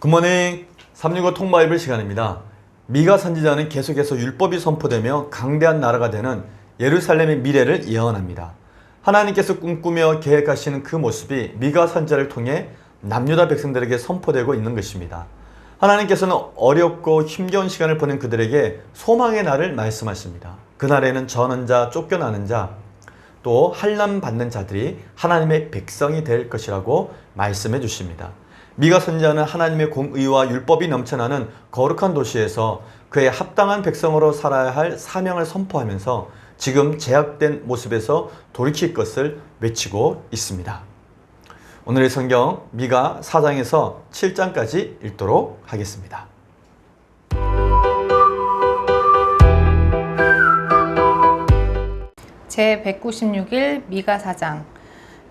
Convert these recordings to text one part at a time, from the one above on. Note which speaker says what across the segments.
Speaker 1: 굿모닝 365 통바이블 시간입니다. 미가 선지자는 계속해서 율법이 선포되며 강대한 나라가 되는 예루살렘의 미래를 예언합니다. 하나님께서 꿈꾸며 계획하시는 그 모습이 미가 선지자를 통해 남유다 백성들에게 선포되고 있는 것입니다. 하나님께서는 어렵고 힘겨운 시간을 보낸 그들에게 소망의 날을 말씀하십니다. 그날에는 저는 자, 쫓겨나는 자, 또 환난 받는 자들이 하나님의 백성이 될 것이라고 말씀해 주십니다. 미가 선지자는 하나님의 공의와 율법이 넘쳐나는 거룩한 도시에서 그의 합당한 백성으로 살아야 할 사명을 선포하면서 지금 제약된 모습에서 돌이킬 것을 외치고 있습니다. 오늘의 성경 미가 4장에서 7장까지 읽도록 하겠습니다.
Speaker 2: 제196일 미가 4장.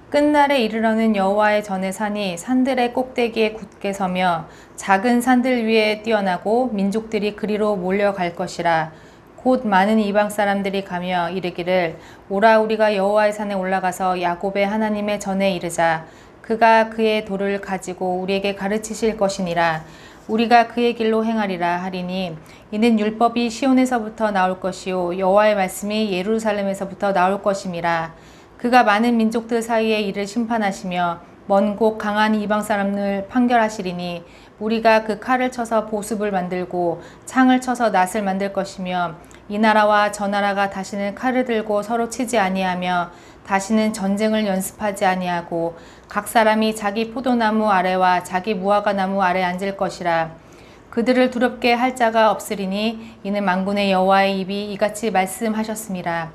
Speaker 2: 끝날에 이르러는 여호와의 전의 산이 산들의 꼭대기에 굳게 서며 작은 산들 위에 뛰어나고 민족들이 그리로 몰려갈 것이라. 곧 많은 이방 사람들이 가며 이르기를 오라 우리가 여호와의 산에 올라가서 야곱의 하나님의 전에 이르자. 그가 그의 도를 가지고 우리에게 가르치실 것이니라. 우리가 그의 길로 행하리라 하리니 이는 율법이 시온에서부터 나올 것이요 여호와의 말씀이 예루살렘에서부터 나올 것임이라. 그가 많은 민족들 사이에 이를 심판하시며 먼 곳 강한 이방 사람을 판결하시리니 우리가 그 칼을 쳐서 보습을 만들고 창을 쳐서 낫을 만들 것이며 이 나라와 저 나라가 다시는 칼을 들고 서로 치지 아니하며 다시는 전쟁을 연습하지 아니하고 각 사람이 자기 포도나무 아래와 자기 무화과나무 아래 앉을 것이라. 그들을 두렵게 할 자가 없으리니 이는 만군의 여호와의 입이 이같이 말씀하셨습니다.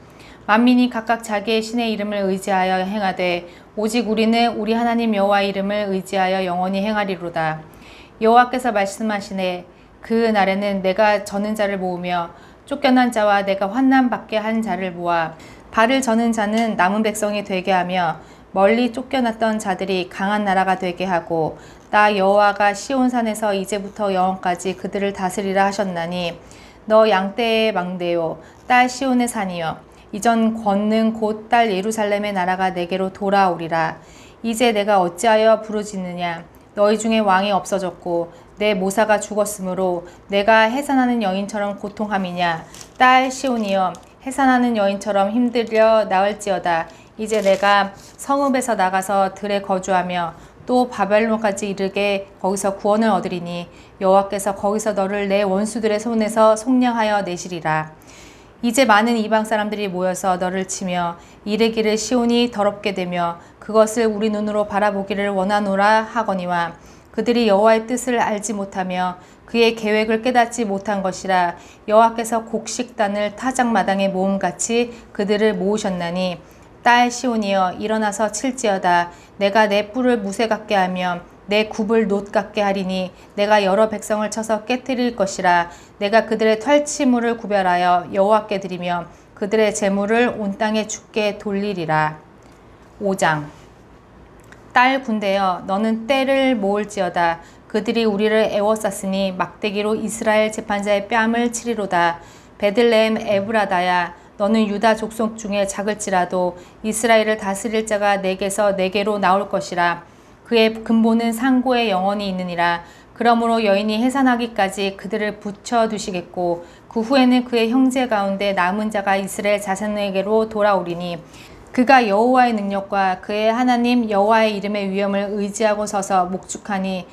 Speaker 2: 만민이 각각 자기의 신의 이름을 의지하여 행하되 오직 우리는 우리 하나님 여호와의 이름을 의지하여 영원히 행하리로다. 여호와께서 말씀하시네 그 날에는 내가 저는 자를 모으며 쫓겨난 자와 내가 환난 받게 한 자를 모아 발을 저는 자는 남은 백성이 되게 하며 멀리 쫓겨났던 자들이 강한 나라가 되게 하고 나 여호와가 시온산에서 이제부터 영원까지 그들을 다스리라 하셨나니 너 양떼의 망대요 딸 시온의 산이요 이전 권능 곧 딸 예루살렘의 나라가 내게로 돌아오리라. 이제 내가 어찌하여 부르짖느냐. 너희 중에 왕이 없어졌고 내 모사가 죽었으므로 내가 해산하는 여인처럼 고통함이냐. 딸 시온이여 해산하는 여인처럼 힘들려 나을지어다. 이제 내가 성읍에서 나가서 들에 거주하며 또 바벨론까지 이르게 거기서 구원을 얻으리니 여호와께서 거기서 너를 내 원수들의 손에서 속량하여 내시리라. 이제 많은 이방 사람들이 모여서 너를 치며 이르기를 시온이 더럽게 되며 그것을 우리 눈으로 바라보기를 원하노라 하거니와 그들이 여호와의 뜻을 알지 못하며 그의 계획을 깨닫지 못한 것이라. 여호와께서 곡식단을 타작마당에 모음같이 그들을 모으셨나니 딸 시온이여 일어나서 칠지어다. 내가 내 뿔을 무쇠 같게 하며 내 굽을 놋 같게 하리니 내가 여러 백성을 쳐서 깨뜨릴 것이라. 내가 그들의 털치물을 구별하여 여호와께 드리며 그들의 재물을 온 땅에 주께 돌리리라. 5장. 딸 군대여 너는 떼를 모을지어다. 그들이 우리를 애워쌌으니 막대기로 이스라엘 재판자의 뺨을 치리로다. 베들레헴 에브라다야 너는 유다 족속 중에 작을지라도 이스라엘을 다스릴 자가 내게서 내게로 나올 것이라. 그의 근본은 상고에 영원히 있느니라. 그러므로 여인이 해산하기까지 그들을 붙여두시겠고 그 후에는 그의 형제 가운데 남은 자가 이스라엘 자손에게로 돌아오리니 그가 여호와의 능력과 그의 하나님 여호와의 이름의 위엄을 의지하고 서서 목축하니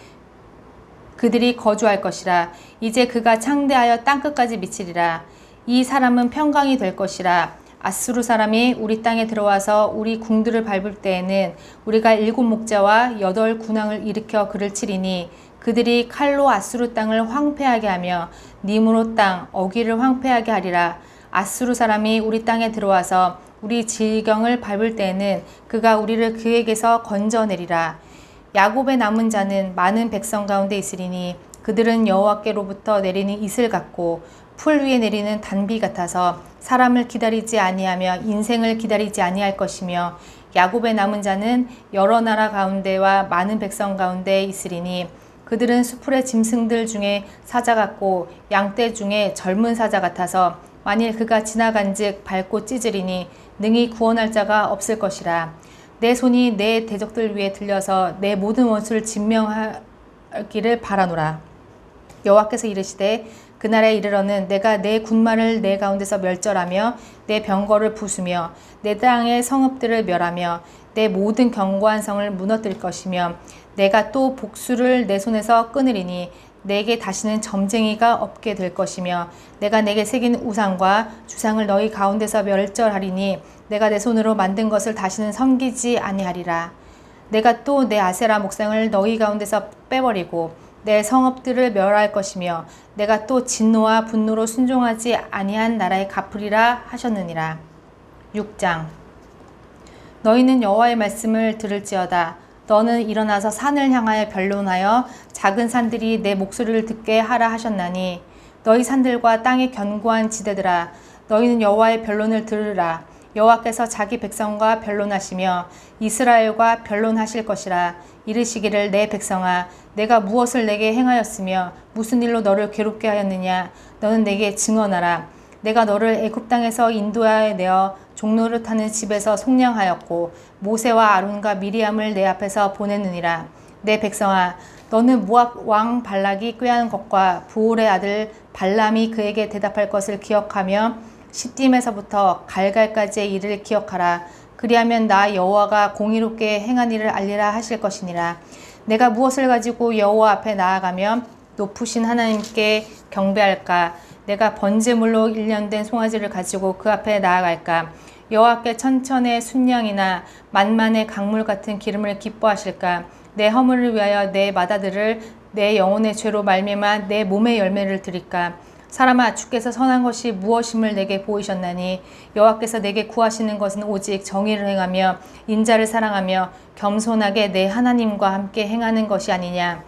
Speaker 2: 그들이 거주할 것이라. 이제 그가 창대하여 땅끝까지 미치리라. 이 사람은 평강이 될 것이라. 아수르 사람이 우리 땅에 들어와서 우리 궁들을 밟을 때에는 우리가 7 목자와 8 군왕을 일으켜 그를 치리니 그들이 칼로 아수르 땅을 황폐하게 하며 니므롯 땅 어기를 황폐하게 하리라. 아수르 사람이 우리 땅에 들어와서 우리 질경을 밟을 때에는 그가 우리를 그에게서 건져내리라. 야곱의 남은 자는 많은 백성 가운데 있으리니 그들은 여호와께로부터 내리는 이슬 같고 풀 위에 내리는 단비 같아서 사람을 기다리지 아니하며 인생을 기다리지 아니할 것이며 야곱의 남은 자는 여러 나라 가운데와 많은 백성 가운데 있으리니 그들은 수풀의 짐승들 중에 사자 같고 양떼 중에 젊은 사자 같아서 만일 그가 지나간즉 밟고 찢으리니 능히 구원할 자가 없을 것이라. 내 손이 내 대적들 위에 들려서 내 모든 원수를 진멸하게 기를 바라노라. 여호와께서 이르시되 그날에 이르러는 내가 내 군마를 내 가운데서 멸절하며 내 병거를 부수며 내 땅의 성읍들을 멸하며 내 모든 견고한 성을 무너뜨릴 것이며 내가 또 복수를 내 손에서 끊으리니 내게 다시는 점쟁이가 없게 될 것이며 내가 내게 새긴 우상과 주상을 너희 가운데서 멸절하리니 내가 내 손으로 만든 것을 다시는 섬기지 아니하리라. 내가 또 내 아세라 목상을 너희 가운데서 빼버리고 내 성읍들을 멸할 것이며 내가 또 진노와 분노로 순종하지 아니한 나라에 갚으리라 하셨느니라. 6장. 너희는 여호와의 말씀을 들을지어다. 너는 일어나서 산을 향하여 변론하여 작은 산들이 내 목소리를 듣게 하라 하셨나니 너희 산들과 땅의 견고한 지대들아 너희는 여호와의 변론을 들으라. 여호와께서 자기 백성과 변론하시며 이스라엘과 변론하실 것이라. 이르시기를 내 백성아 내가 무엇을 내게 행하였으며 무슨 일로 너를 괴롭게 하였느냐. 너는 내게 증언하라. 내가 너를 애굽 땅에서 인도하여 내어 종노릇하는 집에서 속량하였고 모세와 아론과 미리암을 내 앞에서 보냈느니라. 내 백성아 너는 모압 왕 발락이 꾀한 것과 부올의 아들 발람이 그에게 대답할 것을 기억하며 시딤에서부터 갈갈까지의 일을 기억하라. 그리하면 나 여호와가 공의롭게 행한 일을 알리라 하실 것이니라. 내가 무엇을 가지고 여호와 앞에 나아가며 높으신 하나님께 경배할까? 내가 번제물로 일련된 송아지를 가지고 그 앞에 나아갈까? 여호와께 천천의 순양이나 만만의 강물 같은 기름을 기뻐하실까? 내 허물을 위하여 내 마다들을 내 영혼의 죄로 말미암아 내 몸의 열매를 드릴까? 사람아 주께서 선한 것이 무엇임을 내게 보이셨나니 여호와께서 내게 구하시는 것은 오직 정의를 행하며 인자를 사랑하며 겸손하게 내 하나님과 함께 행하는 것이 아니냐.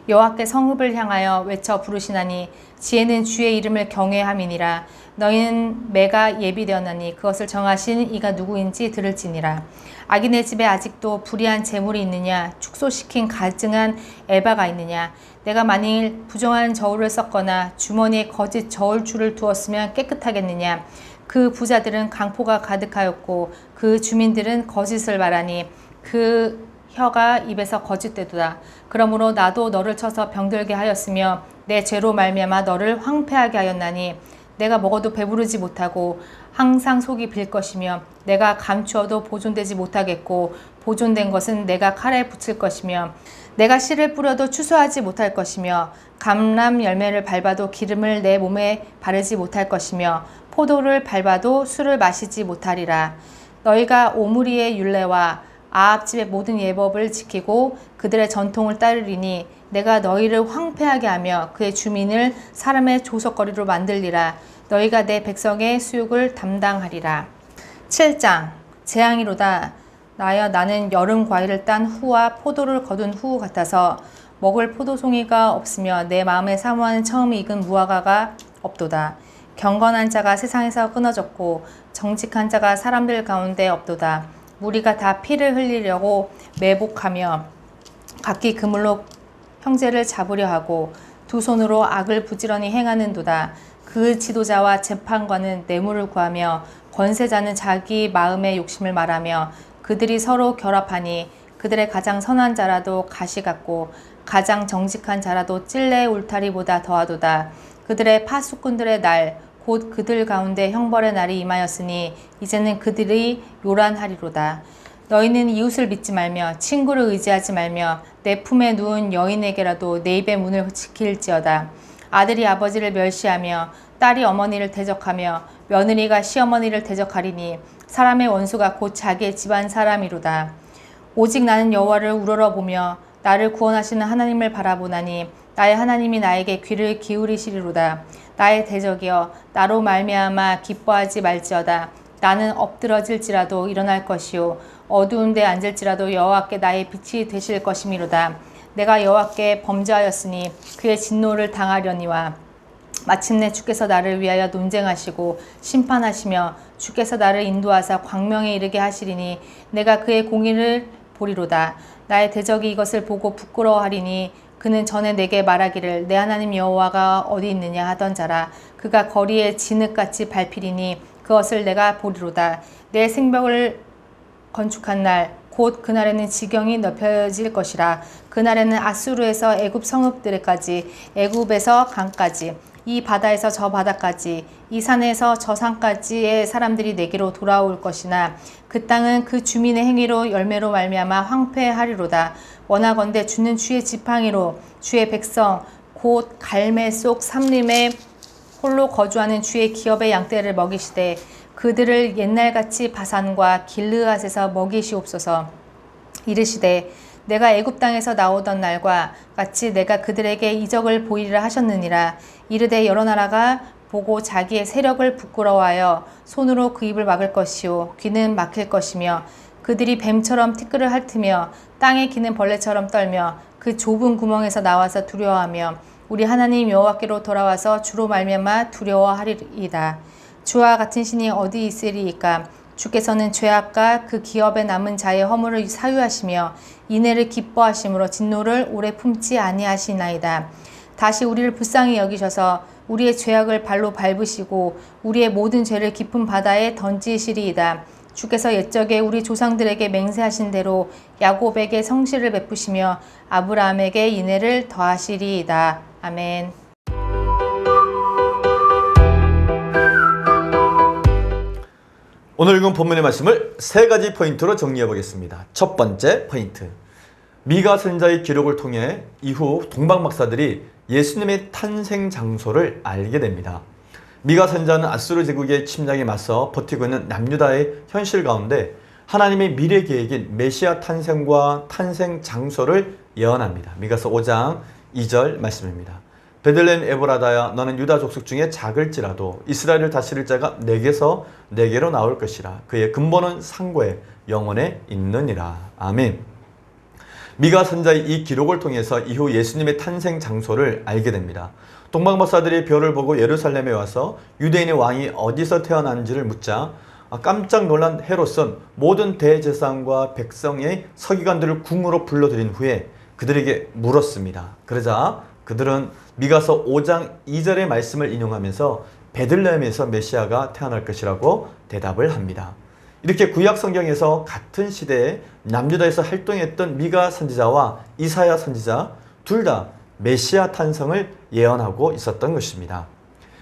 Speaker 2: 여호와께 성읍을 향하여 외쳐 부르시나니 지혜는 주의 이름을 경외함이니라. 너희는 매가 예비되었나니 그것을 정하신 이가 누구인지 들을지니라. 악인의 집에 아직도 불의한 재물이 있느냐. 축소시킨 가증한 에바가 있느냐. 내가 만일 부정한 저울을 썼거나 주머니에 거짓 저울줄을 두었으면 깨끗하겠느냐. 그 부자들은 강포가 가득하였고 그 주민들은 거짓을 말하니 그 혀가 입에서 거짓되도다. 그러므로 나도 너를 쳐서 병들게 하였으며 내 죄로 말미암아 너를 황폐하게 하였나니 내가 먹어도 배부르지 못하고 항상 속이 빌 것이며 내가 감추어도 보존되지 못하겠고 보존된 것은 내가 칼에 붙일 것이며 내가 씨를 뿌려도 추수하지 못할 것이며 감람 열매를 밟아도 기름을 내 몸에 바르지 못할 것이며 포도를 밟아도 술을 마시지 못하리라. 너희가 오므리의 율례와 아합 집의 모든 예법을 지키고 그들의 전통을 따르리니 내가 너희를 황폐하게 하며 그의 주민을 사람의 조석거리로 만들리라. 너희가 내 백성의 수욕을 담당하리라. 7장. 재앙이로다. 나여 나는 여름 과일을 딴 후와 포도를 거둔 후 같아서 먹을 포도송이가 없으며 내 마음에 사모하는 처음 익은 무화과가 없도다. 경건한 자가 세상에서 끊어졌고 정직한 자가 사람들 가운데 없도다. 무리가 다 피를 흘리려고 매복하며 각기 그물로 형제를 잡으려 하고 두 손으로 악을 부지런히 행하는도다. 그 지도자와 재판관은 뇌물을 구하며 권세자는 자기 마음의 욕심을 말하며 그들이 서로 결합하니 그들의 가장 선한 자라도 가시 같고 가장 정직한 자라도 찔레의 울타리보다 더하도다. 그들의 파수꾼들의 날 곧 그들 가운데 형벌의 날이 임하였으니 이제는 그들이 요란하리로다. 너희는 이웃을 믿지 말며 친구를 의지하지 말며 내 품에 누운 여인에게라도 내 입의 문을 지킬지어다. 아들이 아버지를 멸시하며 딸이 어머니를 대적하며 며느리가 시어머니를 대적하리니 사람의 원수가 곧 자기의 집안 사람이로다. 오직 나는 여호와를 우러러보며 나를 구원하시는 하나님을 바라보나니 나의 하나님이 나에게 귀를 기울이시리로다. 나의 대적이여 나로 말미암아 기뻐하지 말지어다. 나는 엎드러질지라도 일어날 것이요 어두운 데 앉을지라도 여호와께 나의 빛이 되실 것이미로다. 내가 여호와께 범죄하였으니 그의 진노를 당하려니와 마침내 주께서 나를 위하여 논쟁하시고 심판하시며 주께서 나를 인도하사 광명에 이르게 하시리니 내가 그의 공의를 보리로다. 나의 대적이 이것을 보고 부끄러워하리니 그는 전에 내게 말하기를 내 하나님 여호와가 어디 있느냐 하던 자라. 그가 거리에 진흙같이 밟히리니 그것을 내가 보리로다. 내 생벽을 건축한 날 곧 그날에는 지경이 넓혀질 것이라. 그날에는 아수르에서 애굽 성읍들에까지, 애굽에서 강까지, 이 바다에서 저 바다까지, 이 산에서 저 산까지의 사람들이 내게로 돌아올 것이나 그 땅은 그 주민의 행위로 열매로 말미암아 황폐하리로다. 원하건대 주는 주의 지팡이로 주의 백성 곧 갈매 속 삼림에 홀로 거주하는 주의 기업의 양떼를 먹이시되 그들을 옛날같이 바산과 길르앗에서 먹이시옵소서. 이르시되 내가 애굽 땅에서 나오던 날과 같이 내가 그들에게 이적을 보이리라 하셨느니라. 이르되 여러 나라가 보고 자기의 세력을 부끄러워하여 손으로 그 입을 막을 것이요 귀는 막힐 것이며 그들이 뱀처럼 티끌을 핥으며 땅에 기는 벌레처럼 떨며 그 좁은 구멍에서 나와서 두려워하며 우리 하나님 여호와께로 돌아와서 주로 말미암아 두려워하리이다. 주와 같은 신이 어디 있으리이까? 주께서는 죄악과 그 기업에 남은 자의 허물을 사유하시며 인애를 기뻐하심으로 진노를 오래 품지 아니하시나이다. 다시 우리를 불쌍히 여기셔서 우리의 죄악을 발로 밟으시고 우리의 모든 죄를 깊은 바다에 던지시리이다. 주께서 옛적에 우리 조상들에게 맹세하신 대로 야곱에게 성실을 베푸시며 아브라함에게 인애를 더하시리이다. 아멘.
Speaker 1: 오늘 읽은 본문의 말씀을 세 가지 포인트로 정리해 보겠습니다. 첫 번째 포인트. 미가 선지자의 기록을 통해 이후 동방 박사들이 예수님의 탄생 장소를 알게 됩니다. 미가 선지자는 아수르 제국의 침략에 맞서 버티고 있는 남유다의 현실 가운데 하나님의 미래 계획인 메시아 탄생과 탄생 장소를 예언합니다. 미가서 5장 2절 말씀입니다. 베들레헴 에브라다야 너는 유다 족속 중에 작을지라도 이스라엘을 다스릴 자가 내게서 내게로 나올 것이라. 그의 근본은 상고에 영원에 있느니라. 아멘. 미가 선지자의 이 기록을 통해서 이후 예수님의 탄생 장소를 알게 됩니다. 동방 박사들이 별을 보고 예루살렘에 와서 유대인의 왕이 어디서 태어난지를 묻자 깜짝 놀란 헤롯은 모든 대제사장과 백성의 서기관들을 궁으로 불러들인 후에 그들에게 물었습니다. 그러자 그들은 미가서 5장 2절의 말씀을 인용하면서 베들레헴에서 메시아가 태어날 것이라고 대답을 합니다. 이렇게 구약 성경에서 같은 시대에 남유다에서 활동했던 미가 선지자와 이사야 선지자 둘 다 메시아 탄생을 예언하고 있었던 것입니다.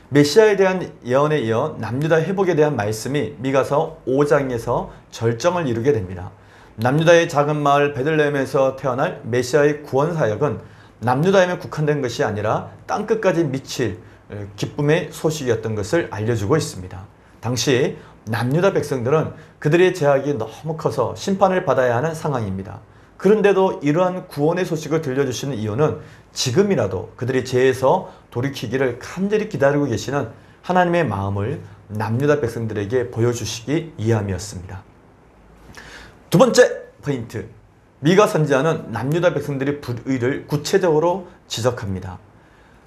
Speaker 1: 메시아에 대한 예언에 이어 남유다 회복에 대한 말씀이 미가서 5장에서 절정을 이루게 됩니다. 남유다의 작은 마을 베들레헴에서 태어날 메시아의 구원 사역은 남유다에만 국한된 것이 아니라 땅끝까지 미칠 기쁨의 소식이었던 것을 알려주고 있습니다. 당시 남유다 백성들은 그들의 죄악이 너무 커서 심판을 받아야 하는 상황입니다. 그런데도 이러한 구원의 소식을 들려주시는 이유는 지금이라도 그들의 죄에서 돌이키기를 간절히 기다리고 계시는 하나님의 마음을 남유다 백성들에게 보여주시기 위함이었습니다. 두 번째 포인트. 미가 선지자는 남유다 백성들의 불의를 구체적으로 지적합니다.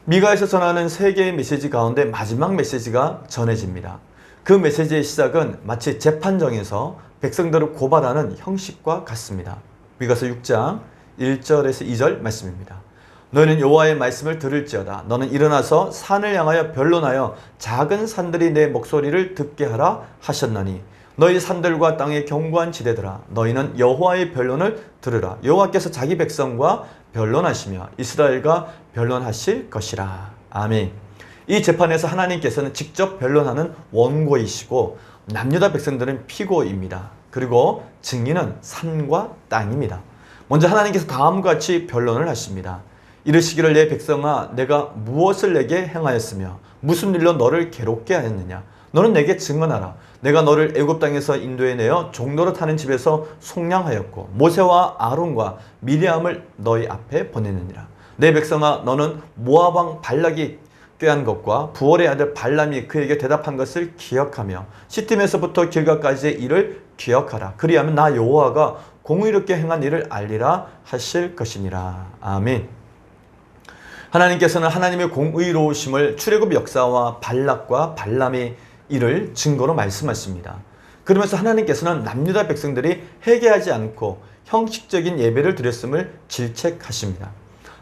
Speaker 1: 미가에서 전하는 세 개의 메시지 가운데 마지막 메시지가 전해집니다. 그 메시지의 시작은 마치 재판정에서 백성들을 고발하는 형식과 같습니다. 미가서 6장 1절에서 2절 말씀입니다. 너희는 여호와의 말씀을 들을지어다. 너는 일어나서 산을 향하여 변론하여 작은 산들이 내 목소리를 듣게 하라 하셨나니 너희 산들과 땅의 견고한 지대들아 너희는 여호와의 변론을 들으라. 여호와께서 자기 백성과 변론하시며 이스라엘과 변론하실 것이라. 아멘. 이 재판에서 하나님께서는 직접 변론하는 원고이시고 남유다 백성들은 피고입니다. 그리고 증인은 산과 땅입니다. 먼저 하나님께서 다음과 같이 변론을 하십니다. 이르시기를 내 백성아 내가 무엇을 내게 행하였으며 무슨 일로 너를 괴롭게 하였느냐. 너는 내게 증언하라. 내가 너를 애굽 땅에서 인도해내어 종로로 타는 집에서 속량하였고 모세와 아론과 미리암을 너희 앞에 보내느니라. 내 백성아 너는 모압 왕 발락이 꾀한 것과 부월의 아들 발람이 그에게 대답한 것을 기억하며 시팀에서부터 길가까지의 일을 기억하라. 그리하면 나 여호와가 공의롭게 행한 일을 알리라 하실 것이니라. 아멘. 하나님께서는 하나님의 공의로우심을 출애굽 역사와 발락과 발람의 일을 증거로 말씀하십니다. 그러면서 하나님께서는 남유다 백성들이 회개하지 않고 형식적인 예배를 드렸음을 질책하십니다.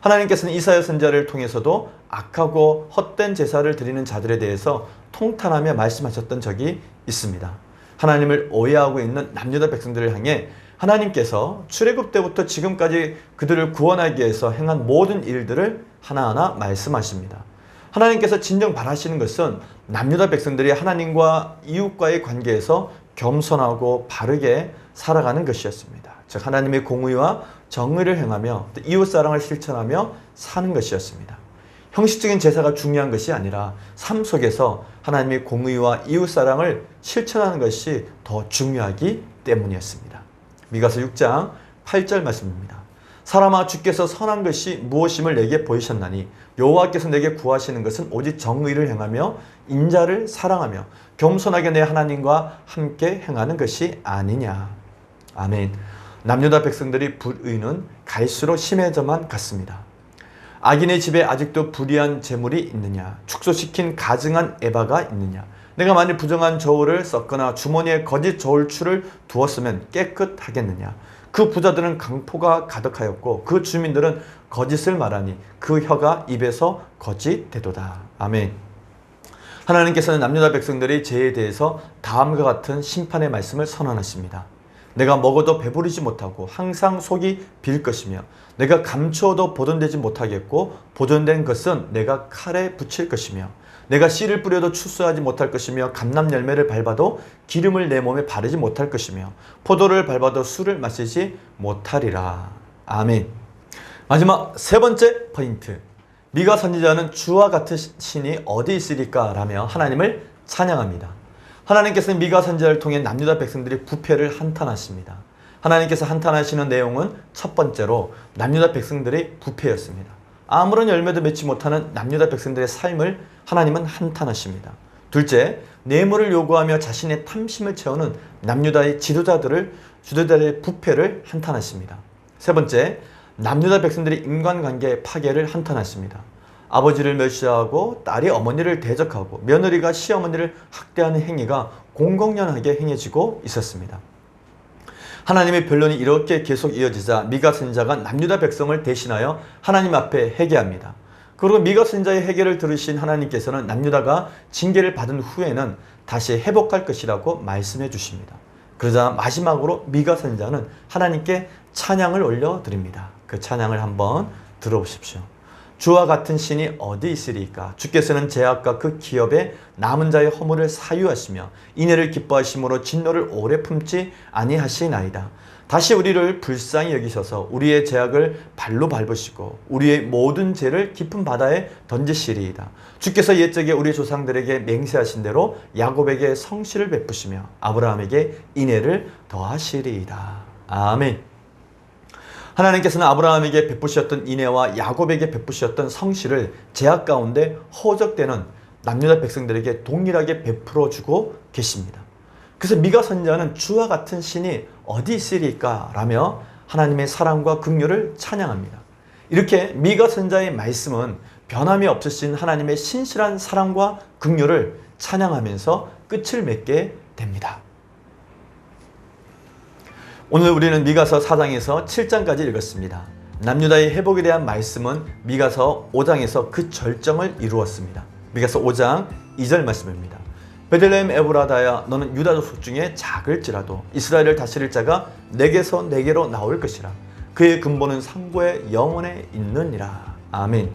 Speaker 1: 하나님께서는 이사야 선지자를 통해서도 악하고 헛된 제사를 드리는 자들에 대해서 통탄하며 말씀하셨던 적이 있습니다. 하나님을 오해하고 있는 남유다 백성들을 향해 하나님께서 출애굽 때부터 지금까지 그들을 구원하기 위해서 행한 모든 일들을 하나하나 말씀하십니다. 하나님께서 진정 바라시는 것은 남유다 백성들이 하나님과 이웃과의 관계에서 겸손하고 바르게 살아가는 것이었습니다. 즉 하나님의 공의와 정의를 행하며 이웃사랑을 실천하며 사는 것이었습니다. 형식적인 제사가 중요한 것이 아니라 삶 속에서 하나님의 공의와 이웃사랑을 실천하는 것이 더 중요하기 때문이었습니다. 미가서 6장 8절 말씀입니다. 사람아 주께서 선한 것이 무엇임을 내게 보이셨나니 여호와께서 내게 구하시는 것은 오직 정의를 행하며 인자를 사랑하며 겸손하게 내 하나님과 함께 행하는 것이 아니냐. 아멘. 남유다 백성들이 불의는 갈수록 심해져만 갔습니다. 악인의 집에 아직도 불의한 재물이 있느냐? 축소시킨 가증한 에바가 있느냐? 내가 만일 부정한 저울을 썼거나 주머니에 거짓 저울추를 두었으면 깨끗하겠느냐? 그 부자들은 강포가 가득하였고 그 주민들은 거짓을 말하니 그 혀가 입에서 거짓되도다. 아멘. 하나님께서는 남유다 백성들의 죄에 대해서 다음과 같은 심판의 말씀을 선언하십니다. 내가 먹어도 배부르지 못하고 항상 속이 빌 것이며 내가 감추어도 보존되지 못하겠고 보존된 것은 내가 칼에 붙일 것이며 내가 씨를 뿌려도 추수하지 못할 것이며 감람 열매를 밟아도 기름을 내 몸에 바르지 못할 것이며 포도를 밟아도 술을 마시지 못하리라. 아멘. 마지막 세 번째 포인트. 미가 선지자는 주와 같은 신이 어디 있으리까 라며 하나님을 찬양합니다. 하나님께서는 미가 선지자를 통해 남유다 백성들이 부패를 한탄하십니다. 하나님께서 한탄하시는 내용은 첫 번째로 남유다 백성들의 부패였습니다. 아무런 열매도 맺지 못하는 남유다 백성들의 삶을 하나님은 한탄하십니다. 둘째, 뇌물을 요구하며 자신의 탐심을 채우는 남유다의 지도자들의 부패를 한탄하십니다. 세 번째, 남유다 백성들의 인간관계의 파괴를 한탄하십니다. 아버지를 멸시하고 딸이 어머니를 대적하고 며느리가 시어머니를 학대하는 행위가 공공연하게 행해지고 있었습니다. 하나님의 변론이 이렇게 계속 이어지자 미가 선지자가 남유다 백성을 대신하여 하나님 앞에 회개합니다. 그리고 미가 선지자의 회개를 들으신 하나님께서는 남유다가 징계를 받은 후에는 다시 회복할 것이라고 말씀해 주십니다. 그러자 마지막으로 미가 선지자는 하나님께 찬양을 올려드립니다. 그 찬양을 한번 들어보십시오. 주와 같은 신이 어디 있으리까? 주께서는 죄악과 그 기업에 남은 자의 허물을 사유하시며 인애를 기뻐하심으로 진노를 오래 품지 아니하시나이다. 다시 우리를 불쌍히 여기셔서 우리의 죄악을 발로 밟으시고 우리의 모든 죄를 깊은 바다에 던지시리이다. 주께서 옛적에 우리 조상들에게 맹세하신 대로 야곱에게 성실을 베푸시며 아브라함에게 인애를 더하시리이다. 아멘. 하나님께서는 아브라함에게 베푸셨던 인애와 야곱에게 베푸셨던 성실을 죄악 가운데 허적되는 남유다 백성들에게 동일하게 베풀어 주고 계십니다. 그래서 미가 선지자는 주와 같은 신이 어디 있으리까 라며 하나님의 사랑과 긍휼을 찬양합니다. 이렇게 미가 선지자의 말씀은 변함이 없으신 하나님의 신실한 사랑과 긍휼을 찬양하면서 끝을 맺게 됩니다. 오늘 우리는 미가서 4장에서 7장까지 읽었습니다. 남유다의 회복에 대한 말씀은 미가서 5장에서 그 절정을 이루었습니다. 미가서 5장 2절 말씀입니다. 베들레헴 에브라다야 너는 유다 족속 중에 작을지라도 이스라엘을 다스릴 자가 내게서 내게로 나올 것이라. 그의 근본은 상고의 영원에 있느니라. 아멘.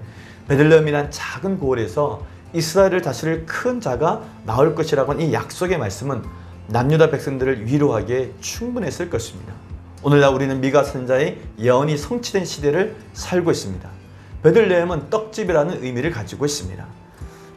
Speaker 1: 베들레헴이란 작은 고을에서 이스라엘을 다스릴 큰 자가 나올 것이라고 이 약속의 말씀은 남유다 백성들을 위로하기에 충분했을 것입니다. 오늘날 우리는 미가 선지자의 예언이 성취된 시대를 살고 있습니다. 베들레헴은 떡집이라는 의미를 가지고 있습니다.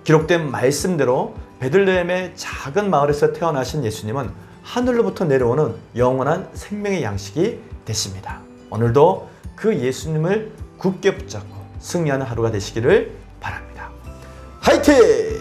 Speaker 1: 기록된 말씀대로 베들레헴의 작은 마을에서 태어나신 예수님은 하늘로부터 내려오는 영원한 생명의 양식이 되십니다. 오늘도 그 예수님을 굳게 붙잡고 승리하는 하루가 되시기를 바랍니다. 화이팅!